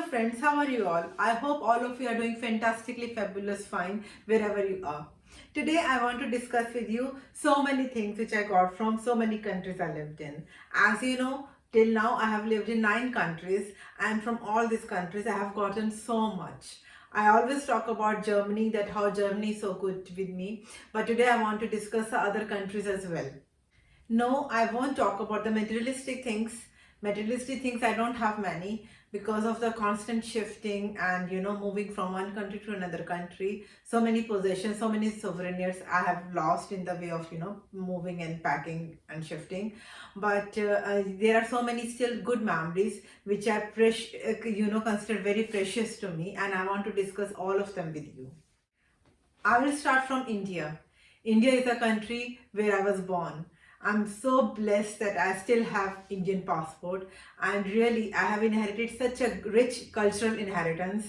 friends, how are you all? I hope all of you are doing fantastically fabulous fine wherever you are. Today I want to discuss with you so many things which I got from so many countries I lived in. As you know, till now I have lived in 9 countries, and from all these countries I have gotten so much. I always talk about Germany, that how Germany is so good with me, but today I want to discuss the other countries as well. No, I won't talk about the materialistic things. Materialistic things, I don't have many because of the constant shifting and moving from one country to another country. So many possessions, so many souvenirs I have lost in the way of moving and packing and shifting. But there are so many still good memories which are considered very precious to me, and I want to discuss all of them with you. I will start from India. India is a country where I was born. I'm so blessed that I still have Indian passport, and really I have inherited such a rich cultural inheritance.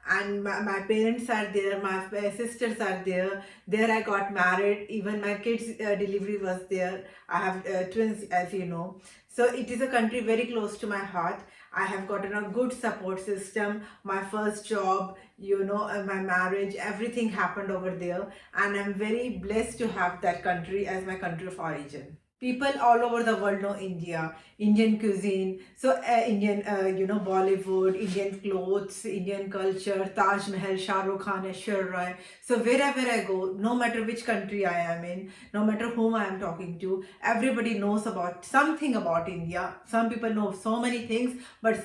And my parents are there, my sisters are there. There I got married. Even my kids' delivery was there. I have twins, as you know. So it is a country very close to my heart. I have gotten a good support system. My first job, my marriage, everything happened over there, and I'm very blessed to have that country as my country of origin. People all over the world know India, Indian cuisine, so Indian, Bollywood, Indian clothes, Indian culture, Taj Mahal, Shah Rukh Khan, Aishwarya Rai. So wherever I go, no matter which country I am in, no matter whom I am talking to, everybody knows about something about India. Some people know so many things, but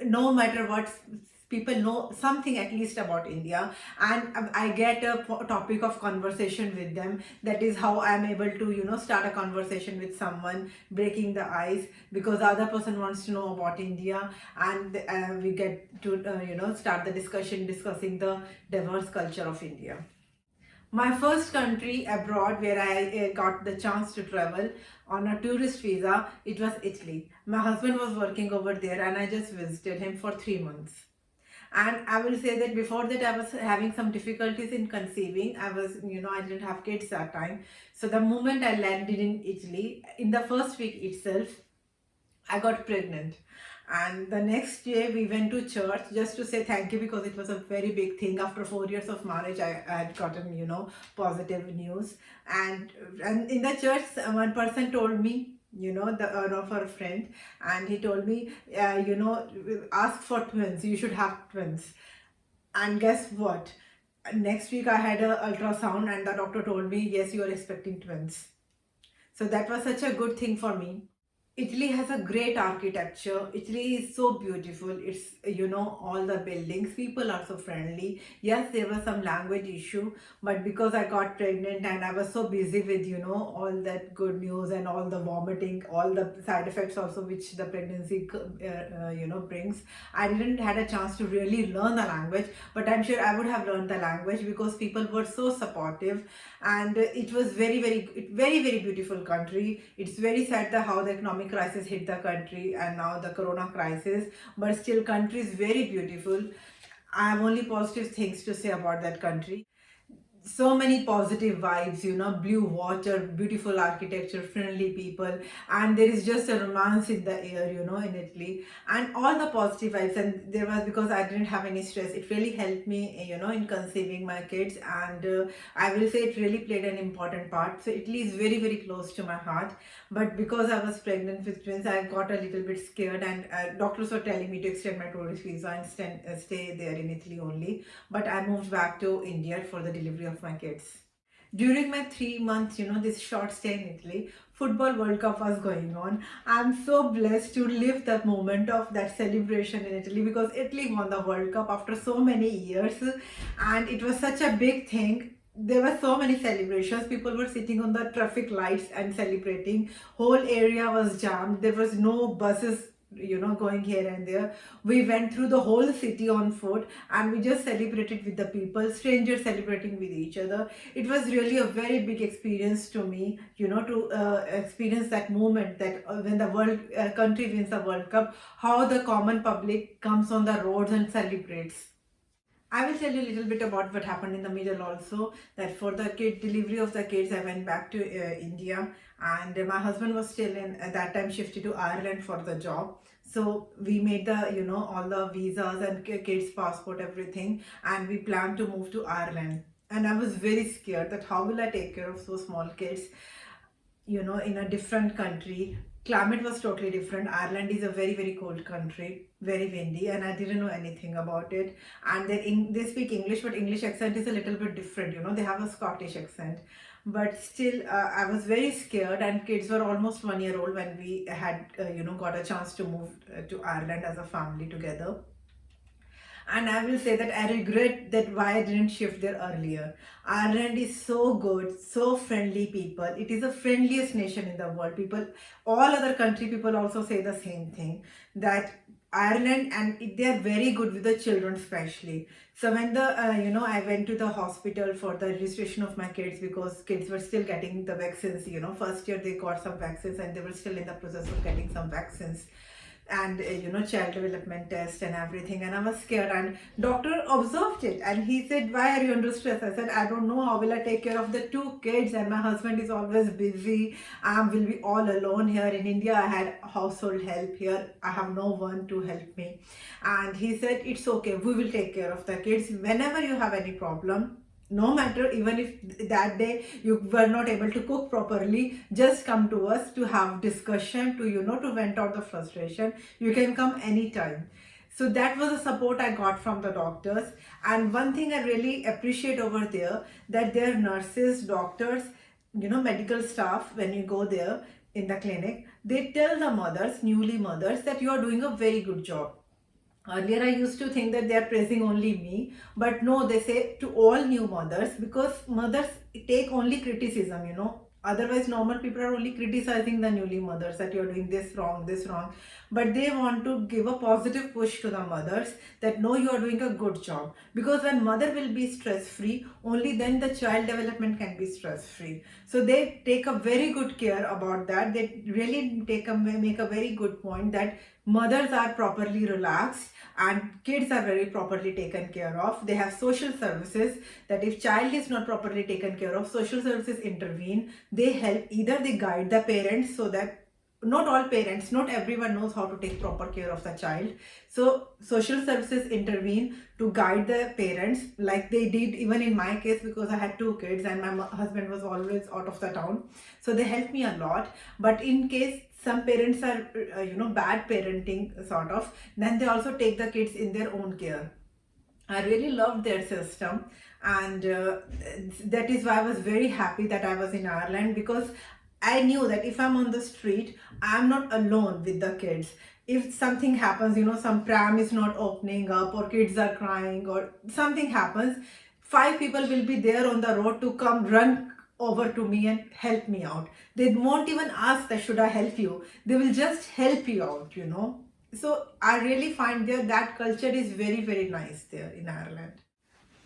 no matter what, people know something at least about India, and I get a topic of conversation with them. That is how I'm able to start a conversation with someone, breaking the ice, because the other person wants to know about India, and we get to start the discussion discussing the diverse culture of India. My first country abroad where I got the chance to travel on a tourist visa, it was Italy. My husband was working over there, and I just visited him for 3 months. And I will say that before that I was having some difficulties in conceiving. I didn't have kids that time. So the moment I landed in Italy, in the first week itself, I got pregnant. And the next day we went to church just to say thank you, because it was a very big thing. After 4 years of marriage, I had gotten, positive news. And in the church, one person told me, the of a friend, and he told me, ask for twins. You should have twins. And guess what? Next week I had a ultrasound, and the doctor told me, yes, you are expecting twins. So that was such a good thing for me. Italy has a great architecture. Italy is so beautiful. It's, all the buildings. People are so friendly. Yes, there was some language issue, but because I got pregnant and I was so busy with, all that good news and all the vomiting, all the side effects also which the pregnancy, brings, I didn't had a chance to really learn the language. But I'm sure I would have learned the language because people were so supportive, and it was very, very beautiful country. It's very sad that how the economic crisis hit the country, and now the corona crisis, but still country is very beautiful. I have only positive things to say about that country. So many positive vibes, blue water, beautiful architecture, friendly people, and there is just a romance in the air, in Italy, and all the positive vibes. And there was, because I didn't have any stress, it really helped me, in conceiving my kids, and I will say it really played an important part. So Italy is very, very close to my heart, but because I was pregnant with twins, I got a little bit scared, and doctors were telling me to extend my tourist visa and stay there in Italy only. But I moved back to India for the delivery of my kids. During my 3 months, this short stay in Italy, Football World Cup was going on. I'm so blessed to live that moment of that celebration in Italy, because Italy won the World Cup after so many years, and it was such a big thing. There were so many celebrations. People were sitting on the traffic lights and celebrating. Whole area was jammed. There was no buses going here and there. We went through the whole city on foot, and we just celebrated with the people, strangers celebrating with each other. It was really a very big experience to me, to experience that moment, that when the world country wins the World Cup, how the common public comes on the roads and celebrates. I will tell you a little bit about what happened in the middle also. That for the kid delivery of the kids, I went back to India, and my husband was still in at that time shifted to Ireland for the job. So we made the all the visas and kids passport everything, and we planned to move to Ireland. And I was very scared that how will I take care of so small kids, in a different country. Climate was totally different. Ireland is a very, very cold country, very windy, and I didn't know anything about it. And then they speak English, but English accent is a little bit different. They have a Scottish accent. But still, I was very scared, and kids were almost 1 year old when we had, got a chance to move to Ireland as a family together. And I will say that I regret that why I didn't shift there earlier. Ireland is so good, so friendly people. It is the friendliest nation in the world. People, all other country people also say the same thing, that Ireland, and they are very good with the children especially. So when I went to the hospital for the registration of my kids, because kids were still getting the vaccines. First year they got some vaccines and they were still in the process of getting some vaccines, and child development test and everything. And I was scared, and doctor observed it, and he said, why are you under stress? I said, I don't know how will I take care of the two kids, and my husband is always busy. I will be all alone here in India. I had household help. Here I have no one to help me. And he said, it's okay, we will take care of the kids. Whenever you have any problem, no matter, even if that day you were not able to cook properly, just come to us to have discussion, to to vent out the frustration. You can come anytime. So that was the support I got from the doctors. And one thing I really appreciate over there, that their nurses, doctors, medical staff, when you go there in the clinic, they tell the mothers, newly mothers, that you are doing a very good job. Earlier, I used to think that they are praising only me, but no, they say to all new mothers, because mothers take only criticism. Otherwise, normal people are only criticizing the newly mothers, that you're doing this wrong, this wrong. But they want to give a positive push to the mothers, that no, you are doing a good job. Because when mother will be stress free, only then the child development can be stress free. So they take a very good care about that. They really make a very good point that mothers are properly relaxed and kids are very properly taken care of. They have social services, that if child is not properly taken care of, social services intervene. They help, either they guide the parents, so that not all parents, not everyone knows how to take proper care of the child. So social services intervene to guide the parents, like they did even in my case, because I had two kids and my husband was always out of the town. So they helped me a lot. But in case some parents are bad parenting sort of, then they also take the kids in their own care. I really loved their system, and that is why I was very happy that I was in Ireland, because I knew that if I'm on the street, I'm not alone with the kids. If something happens, some pram is not opening up, or kids are crying, or something happens, 5 people will be there on the road to come run over to me and help me out. They won't even ask that should I help you. They will just help you out. So I really find there that culture is very, very nice there in Ireland.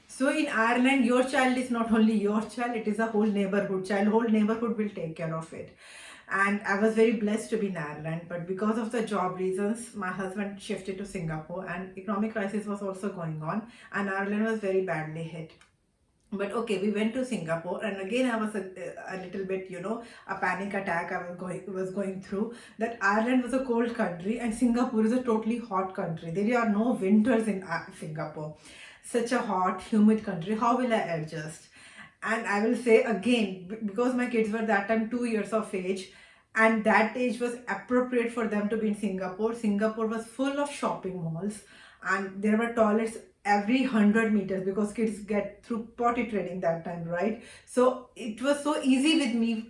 So in Ireland, your child is not only your child, it is a whole neighborhood child. Whole neighborhood will take care of it. And I was very blessed to be in Ireland, but because of the job reasons, my husband shifted to Singapore, and economic crisis was also going on, and Ireland was very badly hit. But okay, we went to Singapore, and again I was a little bit, a panic attack I was going through, that Ireland was a cold country and Singapore is a totally hot country. There are no winters in Singapore. Such a hot, humid country. How will I adjust? And I will say again, because my kids were that time 2 years of age, and that age was appropriate for them to be in Singapore. Singapore was full of shopping malls, and there were toilets every 100 meters, because kids get through potty training that time, right? So it was so easy with me,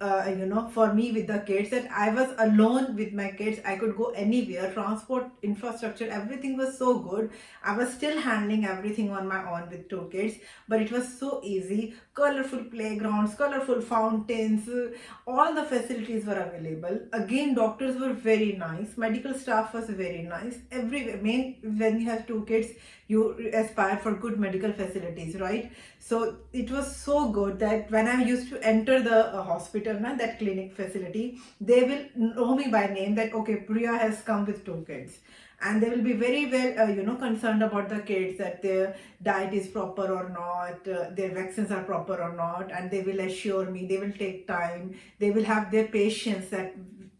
for me with the kids, that I was alone with my kids. I could go anywhere. Transport infrastructure, everything was so good. I was still handling everything on my own with two kids, but it was so easy. Colorful playgrounds, colorful fountains, all the facilities were available. Again, doctors were very nice. Medical staff was very nice. Everywhere. When you have two kids, you aspire for good medical facilities, right? So it was so good that when I used to enter the hospital, that clinic facility, they will know me by name, that okay, Priya has come with two kids. and they will be very well concerned about the kids, that their diet is proper or not, their vaccines are proper or not, and they will assure me, they will take time, they will have their patience, that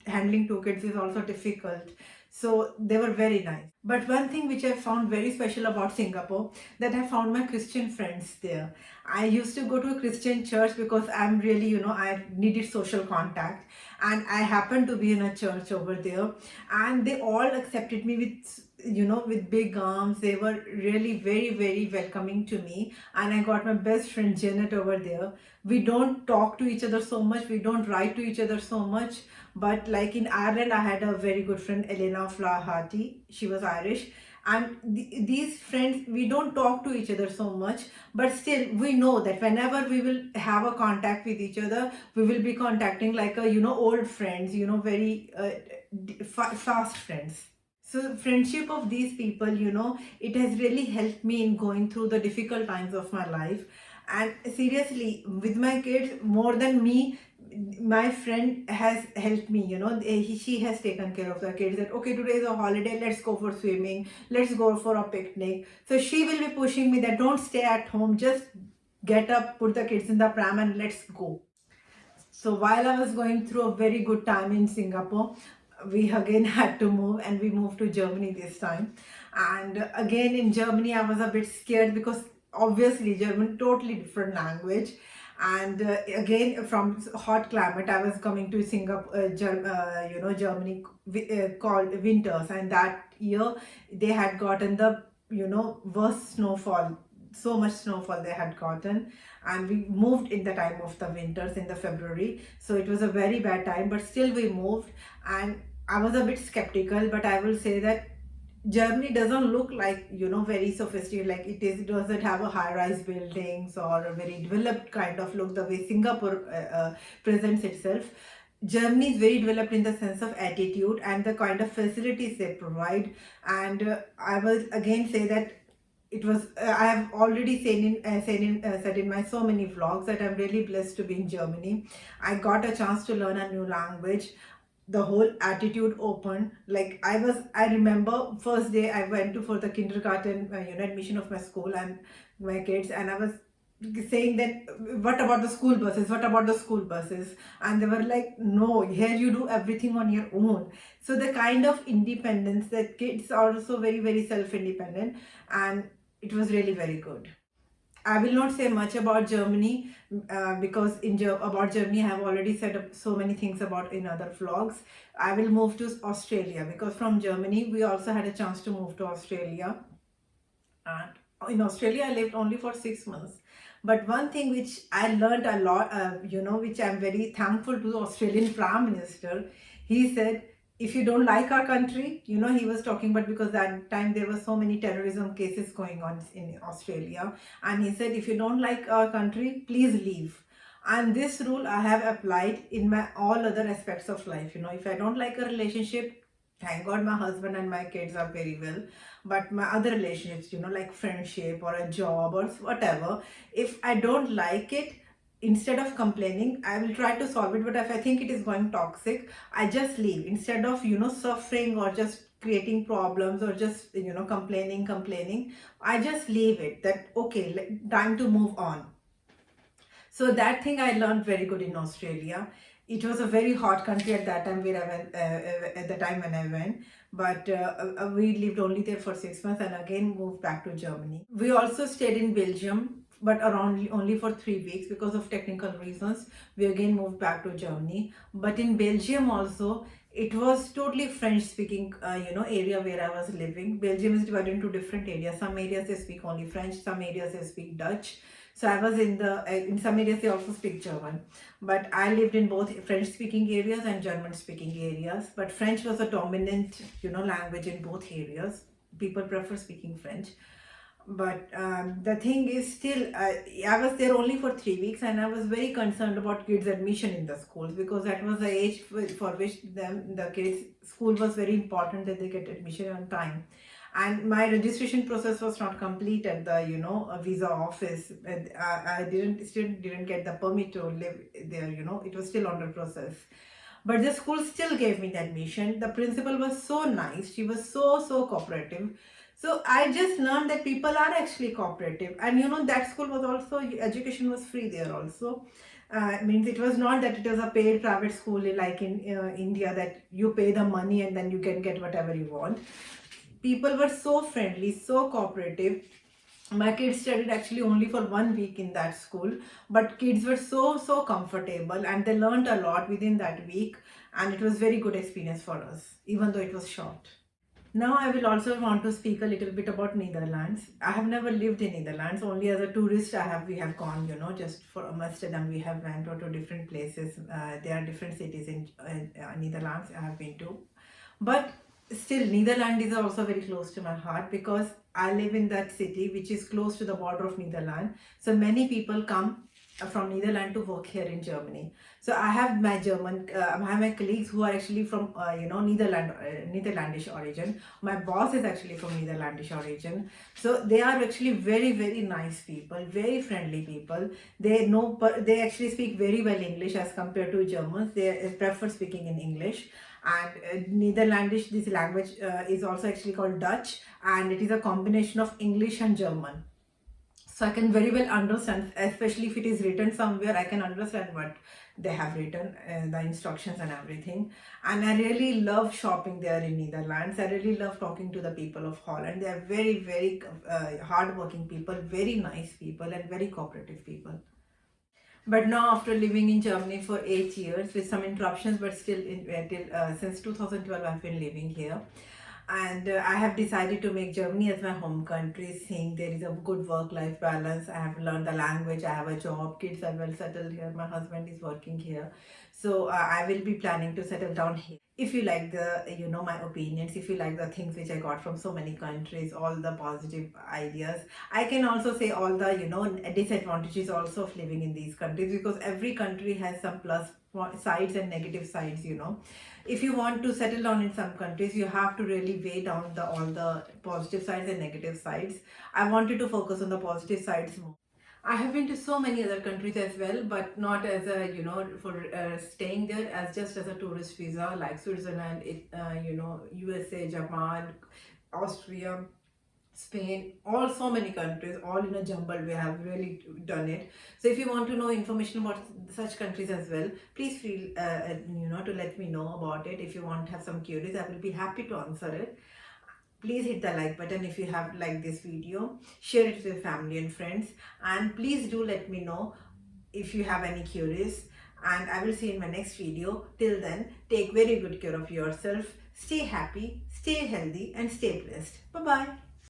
handling two kids is also difficult. So they were very nice. But one thing which I found very special about Singapore, that I found my Christian friends there. I used to go to a Christian church because I'm really, I needed social contact, and I happened to be in a church over there, and they all accepted me with, with big arms. They were really very, very welcoming to me, and I got my best friend Janet over there. We don't talk to each other so much, we don't write to each other so much, but like in Ireland, I had a very good friend, Elena Flaherty. She was Irish. And these friends, we don't talk to each other so much, but still we know that whenever we will have a contact with each other, we will be contacting like a, old friends, very fast friends. So friendship of these people, it has really helped me in going through the difficult times of my life. And seriously, with my kids, more than me, my friend has helped me. She has taken care of the kids, that okay, today is a holiday, let's go for swimming, let's go for a picnic. So she will be pushing me that don't stay at home, just get up, put the kids in the pram, and let's go. So while I was going through a very good time in Singapore, we again had to move, and we moved to Germany this time. And again in Germany, I was a bit scared because obviously German, totally different language. And again, from hot climate, I was coming to Singapore, Germany, called winters, and that year they had gotten the worst snowfall, so much snowfall they had gotten. And we moved in the time of the winters in the February, so it was a very bad time, but still we moved. And I was a bit skeptical, but I will say that Germany doesn't look like, very sophisticated, like it doesn't have a high-rise buildings or a very developed kind of look the way Singapore presents itself. Germany is very developed in the sense of attitude and the kind of facilities they provide. And I will again say that it was I have already said in my so many vlogs that I'm really blessed to be in Germany. I got a chance to learn a new language. The whole attitude opened. Like I remember first day I went to for the kindergarten admission of my school and my kids, and I was saying that, what about the school buses, what about the school buses? And they were like, no, here you do everything on your own. So the kind of independence, that kids are also very, very self-independent, and it was really very good. I will not say much about Germany because about Germany I have already said so many things about in other vlogs. I will move to Australia because from Germany we also had a chance to move to Australia. And in Australia I lived only for 6 months. But one thing which I learned a lot, which I'm very thankful to the Australian Prime Minister, he said, if you don't like our country, he was talking about, because that time there were so many terrorism cases going on in Australia. And he said, if you don't like our country, please leave. And this rule I have applied in my all other aspects of life. If I don't like a relationship, thank God my husband and my kids are very well. But my other relationships, like friendship or a job or whatever, if I don't like it, instead of complaining, I will try to solve it. But if I think it is going toxic, I just leave. Instead of, suffering or just creating problems or just, complaining, I just leave it. That, okay, time to move on. So that thing I learned very good in Australia. It was a very hot country at that time where I went, at the time when I went. But we lived only there for 6 months and again moved back to Germany. We also stayed in Belgium, but around only for 3 weeks because of technical reasons. We again moved back to Germany. But in Belgium also, it was totally French speaking area where I was living. Belgium is divided into different areas. Some areas they speak only French, some areas they speak Dutch. So I was in some areas they also speak German. But I lived in both French speaking areas and German speaking areas. But French was a dominant language in both areas. People prefer speaking French. But the thing is still, I was there only for 3 weeks and I was very concerned about kids' admission in the schools, because that was the age for which the kids' school was very important, that they get admission on time. And my registration process was not complete at the visa office. And I still didn't get the permit to live there. It was still under process. But the school still gave me the admission. The principal was so nice. She was so cooperative. So I just learned that people are actually cooperative. And that school was also, education was free there also. Means it was not that it was a paid private school like in India, that you pay the money and then you can get whatever you want. People were so friendly, so cooperative. My kids studied actually only for 1 week in that school, but kids were so comfortable and they learned a lot within that week, and it was very good experience for us, even though it was short. Now I will also want to speak a little bit about Netherlands. I have never lived in Netherlands. Only as a tourist we have gone, just for Amsterdam we have went to different places. There are different cities in Netherlands I have been to. But still, Netherlands is also very close to my heart because I live in that city which is close to the border of Netherlands. So many people come from Netherlands to work here in Germany. So I have my I have my colleagues who are actually from Netherlandish origin. My boss is actually from Netherlandish origin. So they are actually very nice people, very friendly people. They actually speak very well English as compared to Germans. They prefer speaking in English. And Netherlandish, this language is also actually called Dutch, and it is a combination of English and German. So I can very well understand, especially if it is written somewhere, I can understand what they have written, the instructions and everything. And I really love shopping there in Netherlands. I really love talking to the people of Holland. They are very hardworking people, very nice people, and very cooperative people. But now, after living in Germany for 8 years with some interruptions, but still, since 2012, I've been living here. And I have decided to make Germany as my home country, seeing there is a good work-life balance. I have learned the language, I have a job, kids are well settled here, my husband is working here. So I will be planning to settle down here. If you like my opinions, if you like the things which I got from so many countries, all the positive ideas, I can also say all the, disadvantages also of living in these countries, because every country has some plus sides and negative sides. If you want to settle down in some countries, you have to really weigh down all the positive sides and negative sides. I wanted to focus on the positive sides more. I have been to so many other countries as well, but not as a, for staying there, as just as a tourist visa, like Switzerland, USA, Japan, Austria, Spain, all so many countries, all in a jumble. We have really done it. So if you want to know information about such countries as well, please feel to let me know about it. If you want to have some queries, I will be happy to answer it. Please hit the like button if you have liked this video. Share it with your family and friends, and please do let me know if you have any queries. And I will see you in my next video. Till then, take very good care of yourself. Stay happy, stay healthy, and stay blessed. Bye bye.